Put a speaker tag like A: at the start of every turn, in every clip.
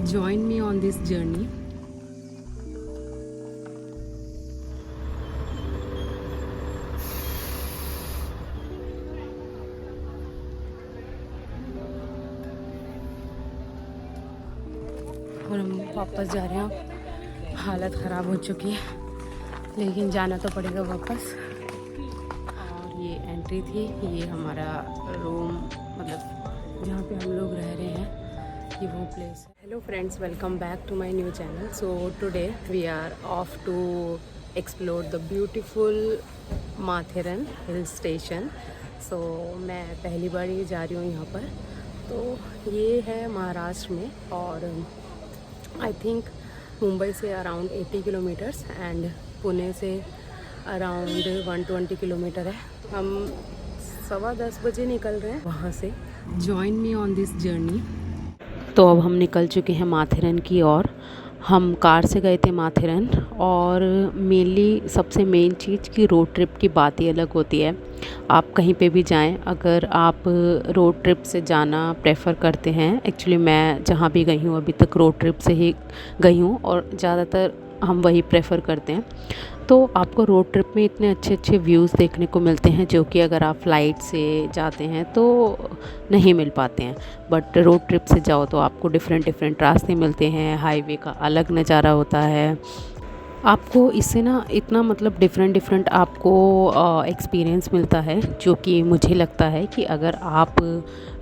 A: join me on this journey. और हम वापस जा रहे हैं। हालत ख़राब हो चुकी है लेकिन जाना तो पड़ेगा वापस। और ये एंट्री थी, ये हमारा रूम, मतलब जहाँ पे हम लोग रह रहे हैं, ये वो प्लेस है। Hello friends, welcome back to my new channel. So today we are off to explore the beautiful Matheran hill station. So मैं पहली बार ये जा रही हूँ यहाँ पर। तो ये है महाराष्ट्र में और आई थिंक मुंबई से अराउंड 80 किलोमीटर्स एंड पुणे से अराउंड 120 किलोमीटर है। हम 10:15 बजे निकल रहे हैं वहाँ से। Join me on this journey. तो अब हम निकल चुके हैं माथेरन की ओर। हम कार से गए थे माथेरन, और मेनली सबसे मेन चीज़ कि रोड ट्रिप की बात ही अलग होती है। आप कहीं पे भी जाएं, अगर आप रोड ट्रिप से जाना प्रेफर करते हैं, एक्चुअली मैं जहाँ भी गई हूँ अभी तक रोड ट्रिप से ही गई हूँ और ज़्यादातर हम वही प्रेफर करते हैं। तो आपको रोड ट्रिप में इतने अच्छे अच्छे व्यूज़ देखने को मिलते हैं जो कि अगर आप फ्लाइट से जाते हैं तो नहीं मिल पाते हैं। बट रोड ट्रिप से जाओ तो आपको डिफरेंट रास्ते मिलते हैं, हाईवे का अलग नज़ारा होता है। आपको इससे ना इतना मतलब डिफरेंट आपको एक्सपीरियंस मिलता है, जो कि मुझे लगता है कि अगर आप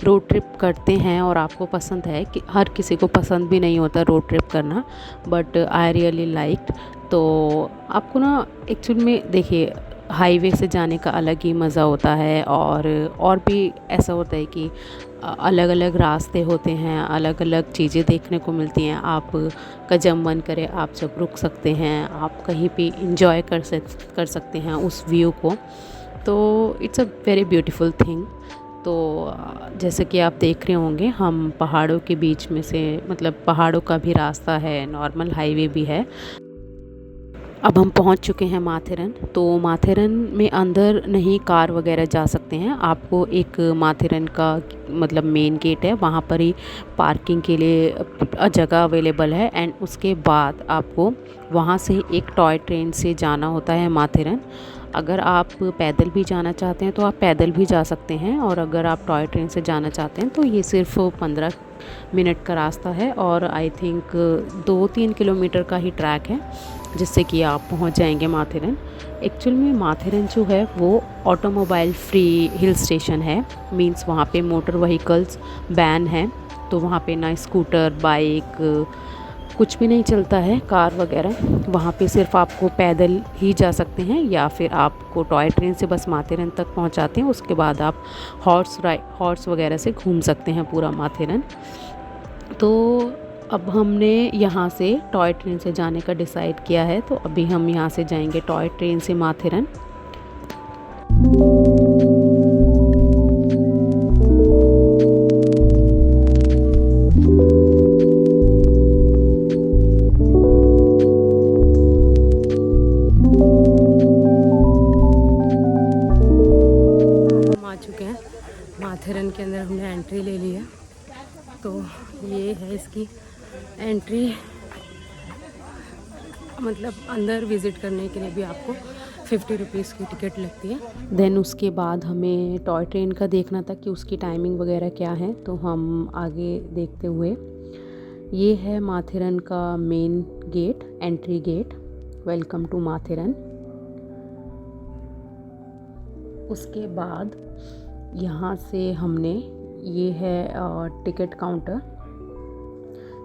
A: रोड ट्रिप करते हैं और आपको पसंद है, कि हर किसी को पसंद भी नहीं होता रोड ट्रिप करना, बट आई रियली लाइक्ड। तो आपको ना एक्चुअल में देखिए, हाईवे से जाने का अलग ही मज़ा होता है, और भी ऐसा होता है कि अलग अलग रास्ते होते हैं, अलग अलग चीज़ें देखने को मिलती हैं। आप का जब मन करे आप जब रुक सकते हैं, आप कहीं पे इंजॉय कर सकते हैं उस व्यू को। तो it's a very beautiful thing. तो जैसे कि आप देख रहे होंगे, हम पहाड़ों के बीच में से, मतलब पहाड़ों का भी रास्ता है, नॉर्मल हाईवे भी है। अब हम पहुंच चुके हैं माथेरन। तो माथेरन में अंदर नहीं कार वगैरह जा सकते हैं। आपको एक माथेरन का मतलब मेन गेट है, वहाँ पर ही पार्किंग के लिए जगह अवेलेबल है। एंड उसके बाद आपको वहाँ से एक टॉय ट्रेन से जाना होता है माथेरन। अगर आप पैदल भी जाना चाहते हैं तो आप पैदल भी जा सकते हैं, और अगर आप टॉय ट्रेन से जाना चाहते हैं तो ये सिर्फ 15 मिनट का रास्ता है, और आई थिंक 2-3 किलोमीटर का ही ट्रैक है, जिससे कि आप पहुंच जाएंगे माथेरन। एक्चुअल में माथेरन जो है वो ऑटोमोबाइल फ्री हिल स्टेशन है, मींस वहाँ पे मोटर व्हीकल्स बैन है। तो वहाँ पे ना स्कूटर, बाइक, कुछ भी नहीं चलता है, कार वगैरह। वहाँ पे सिर्फ आपको पैदल ही जा सकते हैं, या फिर आपको टॉय ट्रेन से बस माथेरन तक पहुँचाते हैं। उसके बाद आप हॉर्स वगैरह से घूम सकते हैं पूरा माथेरन। तो अब हमने यहाँ से टॉय ट्रेन से जाने का डिसाइड किया है, तो अभी हम यहाँ से जाएंगे टॉय ट्रेन से माथेरन। हम आ चुके हैं माथेरन के अंदर, हमने एंट्री ले ली है। तो ये है इसकी एंट्री, मतलब अंदर विज़िट करने के लिए भी आपको 50 रुपीज़ की टिकट लगती है। देन उसके बाद हमें टॉय ट्रेन का देखना था कि उसकी टाइमिंग वगैरह क्या है, तो हम आगे देखते हुए, ये है माथेरन का main gate, entry gate, welcome to Matheran. उसके बाद यहाँ से हमने, ये है टिकट काउंटर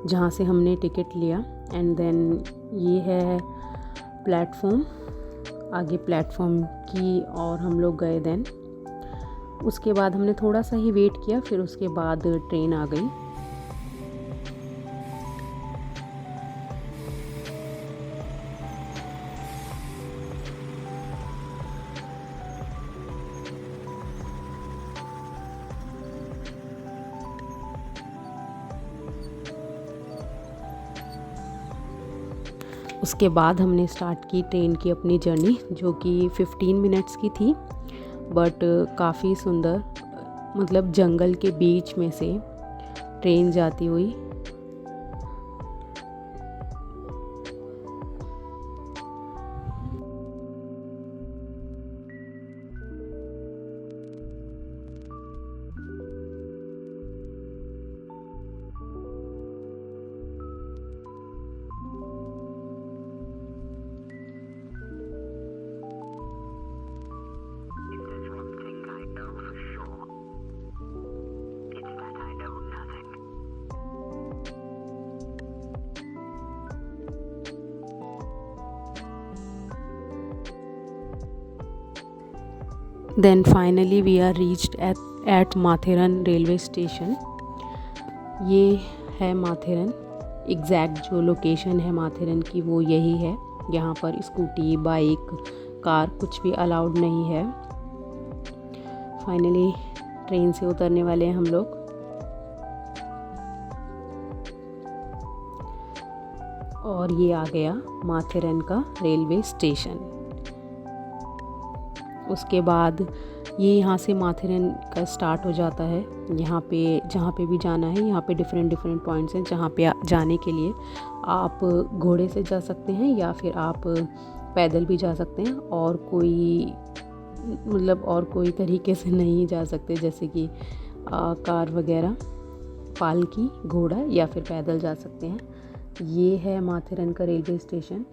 A: जहाँ से हमने टिकट लिया, एंड देन ये है प्लेटफॉर्म, आगे प्लेटफॉर्म की और हम लोग गए। देन उसके बाद हमने थोड़ा सा ही वेट किया, फिर उसके बाद ट्रेन आ गई। उसके बाद हमने स्टार्ट की ट्रेन की अपनी जर्नी, जो कि 15 मिनट्स की थी, बट काफ़ी सुंदर, मतलब जंगल के बीच में से ट्रेन जाती हुई। Then finally we are reached at Matheran railway station. ये है माथेरन, एग्जैक्ट जो लोकेशन है माथेरन की वो यही है। यहाँ पर स्कूटी, बाइक, कार कुछ भी अलाउड नहीं है। फाइनली ट्रेन से उतरने वाले हैं हम लोग। और ये आ गया माथेरन का रेलवे स्टेशन। उसके बाद ये यहाँ से माथेरन का स्टार्ट हो जाता है। यहाँ पे जहाँ पे भी जाना है, यहाँ पे डिफरेंट पॉइंट्स हैं जहाँ पे जाने के लिए आप घोड़े से जा सकते हैं या फिर आप पैदल भी जा सकते हैं, और कोई तरीके से नहीं जा सकते, जैसे कि कार वगैरह, पालकी, घोड़ा या फिर पैदल जा सकते हैं। ये है माथेरन का रेलवे स्टेशन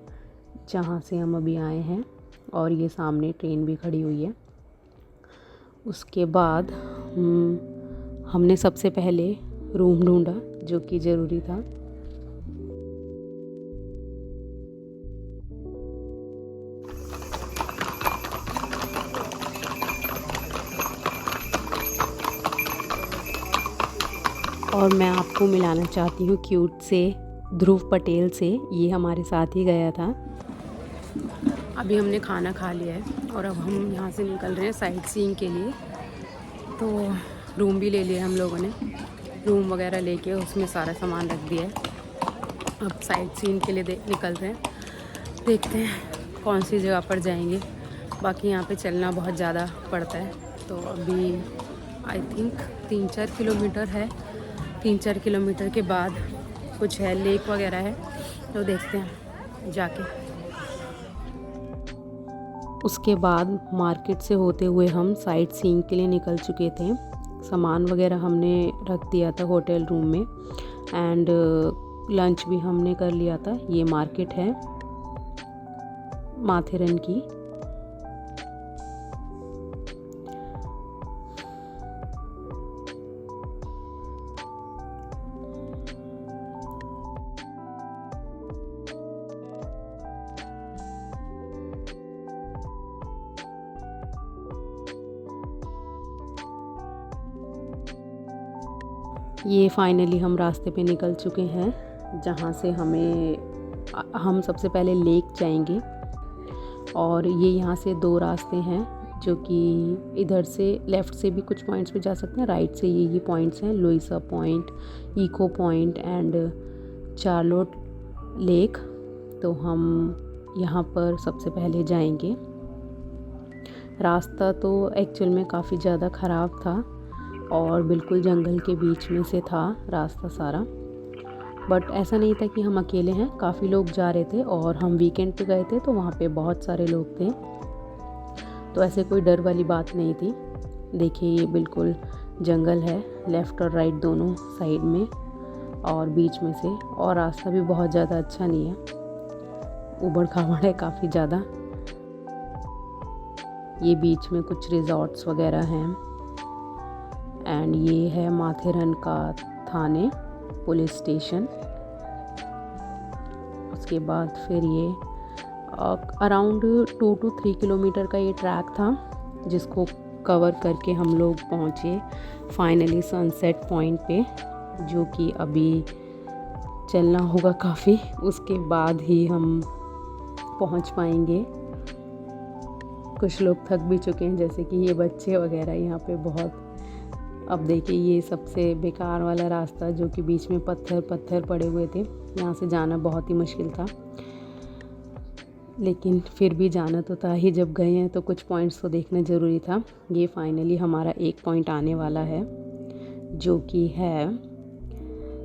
A: जहाँ से हम अभी आए हैं, और ये सामने ट्रेन भी खड़ी हुई है। उसके बाद हमने सबसे पहले रूम ढूंढा, जो कि ज़रूरी था। और मैं आपको मिलाना चाहती हूँ क्यूट से ध्रुव पटेल से। ये हमारे साथ ही गया था। अभी हमने खाना खा लिया है और अब हम यहाँ से निकल रहे हैं साइट सीइंग के लिए। तो रूम भी ले लिया हम लोगों ने, रूम वगैरह लेके उसमें सारा सामान रख दिया है। अब साइट सीइंग के लिए निकल रहे हैं। देखते हैं कौन सी जगह पर जाएंगे। बाकी यहाँ पे चलना बहुत ज़्यादा पड़ता है। तो अभी आई थिंक 3-4 किलोमीटर है। 3-4 किलोमीटर के बाद कुछ है, लेक वगैरह है, तो देखते हैं जाके। उसके बाद मार्केट से होते हुए हम साइट सीइंग के लिए निकल चुके थे। सामान वगैरह हमने रख दिया था होटल रूम में, एंड लंच भी हमने कर लिया था। ये मार्केट है माथेरन की। ये फाइनली हम रास्ते पे निकल चुके हैं, जहाँ से हम सबसे पहले लेक जाएंगे। और ये यहाँ से 2 रास्ते हैं, जो कि इधर से लेफ़्ट से भी कुछ पॉइंट्स पे जा सकते हैं, राइट से ये पॉइंट्स हैं, Louisa point, echo point and Charlotte lake. तो हम यहाँ पर सबसे पहले जाएंगे। रास्ता तो एक्चुअल में काफ़ी ज़्यादा ख़राब था और बिल्कुल जंगल के बीच में से था रास्ता सारा। बट ऐसा नहीं था कि हम अकेले हैं, काफ़ी लोग जा रहे थे और हम वीकेंड पे गए थे तो वहाँ पे बहुत सारे लोग थे, तो ऐसे कोई डर वाली बात नहीं थी। देखिए ये बिल्कुल जंगल है, लेफ़्ट और राइट दोनों साइड में और बीच में से। और रास्ता भी बहुत ज़्यादा अच्छा नहीं है, ऊबड़ खाबड़ है काफ़ी ज़्यादा। ये बीच में कुछ रिजॉर्ट्स वगैरह हैं। एंड ये है माथेरन का थाने, पुलिस स्टेशन। उसके बाद फिर ये अराउंड 2 to 3 किलोमीटर का ये ट्रैक था, जिसको कवर करके हम लोग पहुँचे फाइनली सनसेट पॉइंट पे, जो कि अभी चलना होगा काफ़ी, उसके बाद ही हम पहुँच पाएंगे। कुछ लोग थक भी चुके हैं, जैसे कि ये बच्चे वगैरह यहाँ पे बहुत। अब देखिए ये सबसे बेकार वाला रास्ता, जो कि बीच में पत्थर पड़े हुए थे, यहाँ से जाना बहुत ही मुश्किल था, लेकिन फिर भी जाना तो था ही। जब गए हैं तो कुछ पॉइंट्स तो देखना ज़रूरी था। ये फाइनली हमारा एक पॉइंट आने वाला है, जो कि है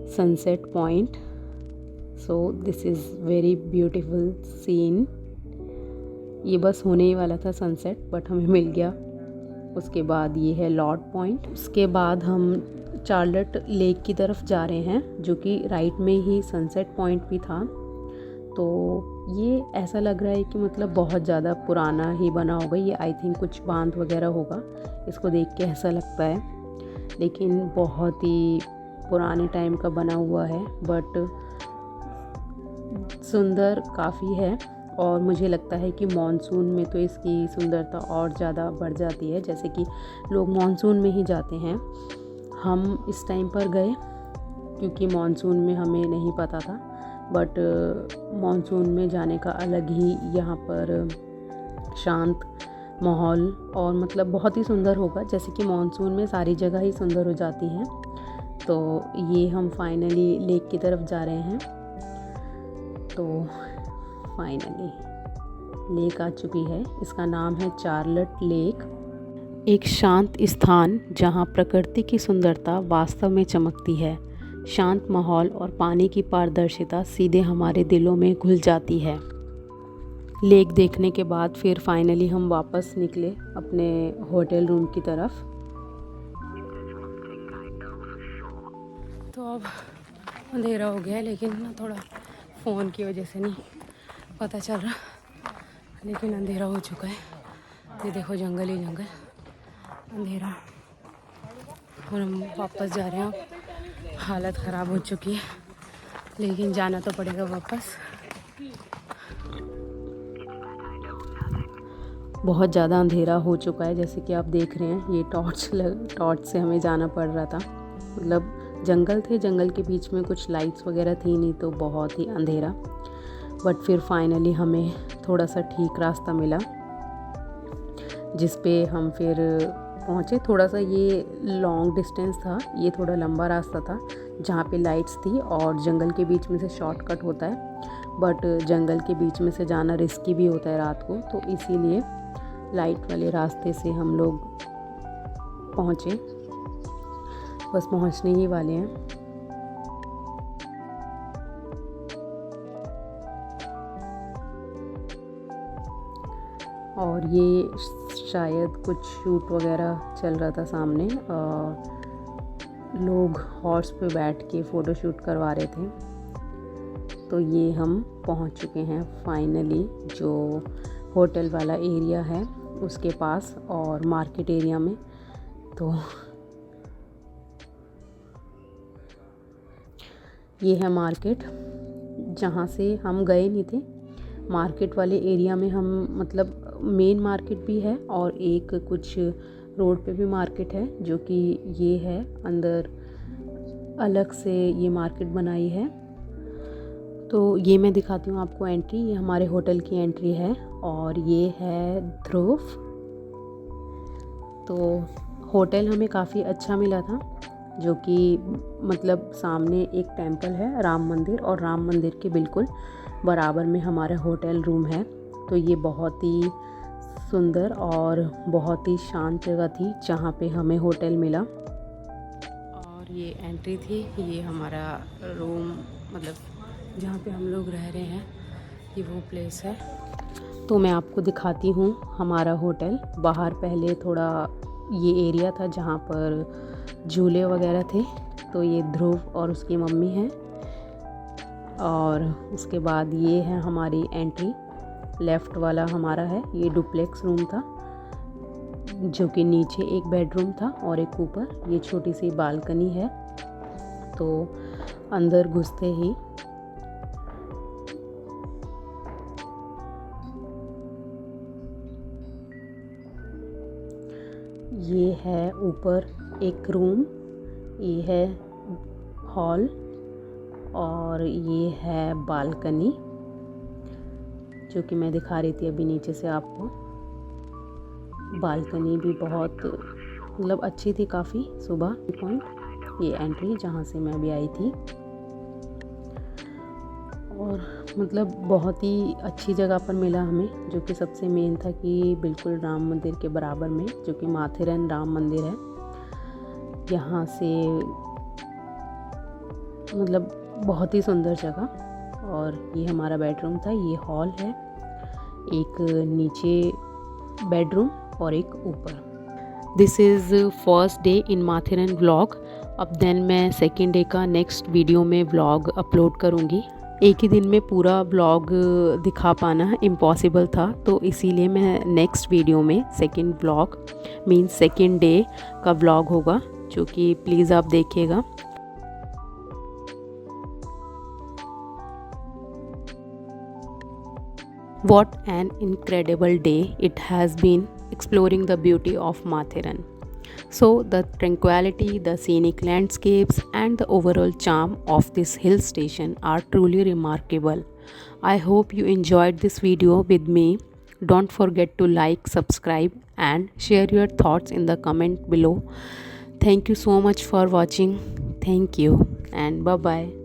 A: sunset point. So this is very beautiful scene. ये बस होने ही वाला था सनसेट, बट हमें मिल गया। उसके बाद ये है लॉर्ड पॉइंट। उसके बाद हम चार्लट लेक की तरफ जा रहे हैं, जो कि राइट में ही सनसेट पॉइंट भी था। तो ये ऐसा लग रहा है कि मतलब बहुत ज़्यादा पुराना ही बना होगा। ये आई थिंक कुछ बांध वगैरह होगा, इसको देख के ऐसा लगता है, लेकिन बहुत ही पुराने टाइम का बना हुआ है, बट सुंदर काफ़ी है। और मुझे लगता है कि मॉनसून में तो इसकी सुंदरता और ज़्यादा बढ़ जाती है, जैसे कि लोग मॉनसून में ही जाते हैं। हम इस टाइम पर गए क्योंकि मॉनसून में हमें नहीं पता था, बट मॉनसून में जाने का अलग ही यहाँ पर शांत माहौल और मतलब बहुत ही सुंदर होगा। जैसे कि मॉनसून में सारी जगह ही सुंदर हो जाती हैं। तो ये हम फाइनली लेक की तरफ जा रहे हैं। तो फाइनली लेक आ चुकी है। इसका नाम है चार्लट लेक, एक शांत स्थान जहां प्रकृति की सुंदरता वास्तव में चमकती है। शांत माहौल और पानी की पारदर्शिता सीधे हमारे दिलों में घुल जाती है। लेक देखने के बाद फिर फाइनली हम वापस निकले अपने होटल रूम की तरफ। तो अब अंधेरा हो गया है, लेकिन ना थोड़ा फ़ोन की वजह से नहीं पता चल रहा, लेकिन अंधेरा हो चुका है। ये देखो जंगल ही जंगल, अंधेरा, और हम वापस जा रहे हैं। हालत ख़राब हो चुकी है, लेकिन जाना तो पड़ेगा वापस। बहुत ज़्यादा अंधेरा हो चुका है, जैसे कि आप देख रहे हैं। ये टॉर्च से हमें जाना पड़ रहा था। मतलब जंगल थे, जंगल के बीच में कुछ लाइट्स वगैरह थी नहीं, तो बहुत ही अंधेरा। बट फिर फाइनली हमें थोड़ा सा ठीक रास्ता मिला, जिस पे हम फिर पहुँचे। थोड़ा सा ये लॉन्ग डिस्टेंस था, ये थोड़ा लंबा रास्ता था जहाँ पे लाइट्स थी और जंगल के बीच में से शॉर्टकट होता है। बट जंगल के बीच में से जाना रिस्की भी होता है रात को, तो इसीलिए लाइट वाले रास्ते से हम लोग पहुँचे। बस पहुँचने ही वाले हैं। और ये शायद कुछ शूट वगैरह चल रहा था सामने। लोग हॉर्स पे बैठ के फ़ोटो शूट करवा रहे थे। तो ये हम पहुंच चुके हैं फाइनली, जो होटल वाला एरिया है उसके पास और मार्केट एरिया में। तो ये है मार्केट, जहाँ से हम गए नहीं थे। मार्केट वाले एरिया में हम, मतलब मेन मार्केट भी है और एक कुछ रोड पे भी मार्केट है, जो कि ये है अंदर अलग से ये मार्केट बनाई है। तो ये मैं दिखाती हूँ आपको एंट्री। ये हमारे होटल की एंट्री है और ये है ध्रुव। तो होटल हमें काफ़ी अच्छा मिला था, जो कि मतलब सामने एक टेंपल है, राम मंदिर, और राम मंदिर के बिल्कुल बराबर में हमारा होटल रूम है। तो ये बहुत ही सुंदर और बहुत ही शांत जगह थी जहाँ पे हमें होटल मिला। और ये एंट्री थी, ये हमारा रूम, मतलब जहाँ पे हम लोग रह रहे हैं, ये वो प्लेस है। तो मैं आपको दिखाती हूँ हमारा होटल। बाहर पहले थोड़ा ये एरिया था जहाँ पर झूले वगैरह थे। तो ये ध्रुव और उसकी मम्मी हैं। और उसके बाद ये है हमारी एंट्री। लेफ़्ट वाला हमारा है, ये डुप्लेक्स रूम था, जो कि नीचे एक बेडरूम था और एक ऊपर ये छोटी सी बालकनी है। तो अंदर घुसते ही ये है ऊपर एक रूम, ये है हॉल और ये है बालकनी, जो कि मैं दिखा रही थी अभी नीचे से आपको। बालकनी भी बहुत मतलब अच्छी थी काफ़ी। सुबह पॉइंट ये एंट्री जहाँ से मैं अभी आई थी, और मतलब बहुत ही अच्छी जगह पर मिला हमें, जो कि सबसे मेन था कि बिल्कुल राम मंदिर के बराबर में, जो कि माथेरन राम मंदिर है। यहाँ से मतलब बहुत ही सुंदर जगह। और ये हमारा बेडरूम था, ये हॉल है, एक नीचे बेडरूम और एक ऊपर। This is first day in Matheran vlog. अब देन मैं सेकेंड डे का नेक्स्ट वीडियो में व्लॉग अपलोड करूँगी। एक ही दिन में पूरा व्लॉग दिखा पाना इम्पॉसिबल था, तो इसीलिए मैं नेक्स्ट वीडियो में second vlog means second day का व्लॉग होगा, जो कि प्लीज़ आप देखिएगा। What an incredible day it has been exploring the beauty of Mathiran. So, the tranquility, the scenic landscapes, and the overall charm of this hill station are truly remarkable. I hope you enjoyed this video with me. Don't forget to like, subscribe, and share your thoughts in the comment below. Thank you so much for watching. Thank you, and bye bye.